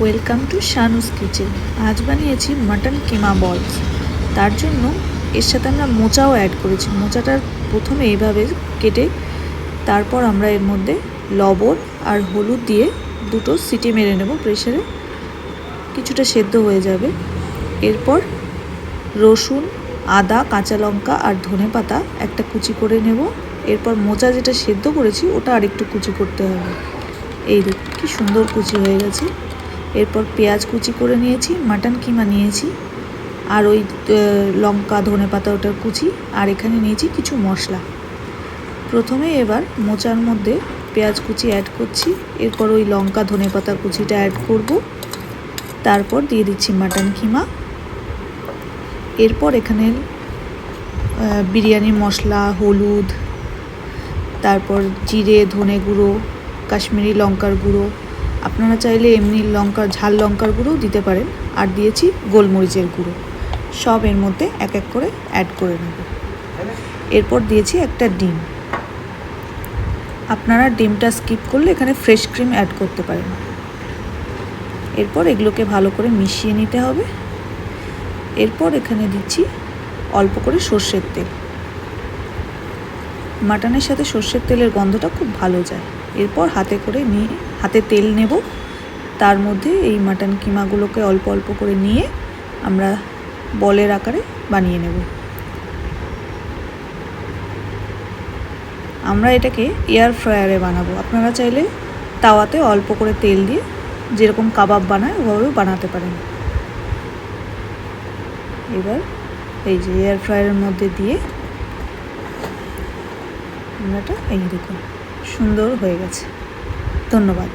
Welcome to শানুস kitchen. আজ বানিয়েছি mutton কিমা বলস। তার জন্য এর সাথে আমরা মোচাও অ্যাড করেছি। মোচাটা প্রথমে এইভাবে কেটে তারপর আমরা এর মধ্যে লবণ আর হলুদ দিয়ে দুটো সিটি মেরে নেব প্রেসারে, কিছুটা সেদ্ধ হয়ে যাবে। এরপর রসুন, আদা, কাঁচা লঙ্কা আর ধনেপাতা একটা কুচি করে নেব। এরপর মোচা যেটা সেদ্ধ করেছি ওটা আরেকটু কুচি করতে হবে। এই দেখুন কি সুন্দর কুচি হয়ে গেছে। এরপর পেঁয়াজ কুচি করে নিয়েছি, মাটন কিমা নিয়েছি, আর ওই লঙ্কা ধনেপাতা ওটার কুচি, আর এখানে নিয়েছি কিছু মশলা। প্রথমে এবার মোচার মধ্যে পেঁয়াজ কুচি অ্যাড করছি, এরপর ওই লঙ্কা ধনেপাতা কুচিটা অ্যাড করব, তারপর দিয়ে দিচ্ছি মাটন কিমা। এরপর এখানে বিরিয়ানি মশলা, হলুদ, তারপর জিরে, ধনে গুঁড়ো, কাশ্মীরি লঙ্কার গুঁড়ো, আপনারা চাইলে এমনি ঝাল লঙ্কার গুঁড়োও দিতে পারেন, আর দিয়েছি গোলমরিচের গুঁড়ো। সব এর মধ্যে এক এক করে অ্যাড করে নেব। এরপর দিয়েছি একটা ডিম। আপনারা ডিমটা স্কিপ করলে এখানে ফ্রেশ ক্রিম অ্যাড করতে পারেন। এরপর এগুলোকে ভালো করে মিশিয়ে নিতে হবে। এরপর এখানে দিচ্ছি অল্প করে সর্ষের তেল। মাটনের সাথে সর্ষের তেলের গন্ধটা খুব ভালো যায়। এরপর হাতে তেল নেব, তার মধ্যে এই মাটন কিমাগুলোকে অল্প অল্প করে নিয়ে আমরা বলের আকারে বানিয়ে নেব। আমরা এটাকে এয়ার ফ্রায়ারে বানাবো। আপনারা চাইলে তাওয়াতে অল্প করে তেল দিয়ে যেরকম কাবাব বানায় ওভাবেও বানাতে পারেন। এবার এই যে এয়ার ফ্রায়ারের মধ্যে দিয়ে আমরা এটা এই দেখুন সুন্দর হয়ে গেছে। ধন্যবাদ।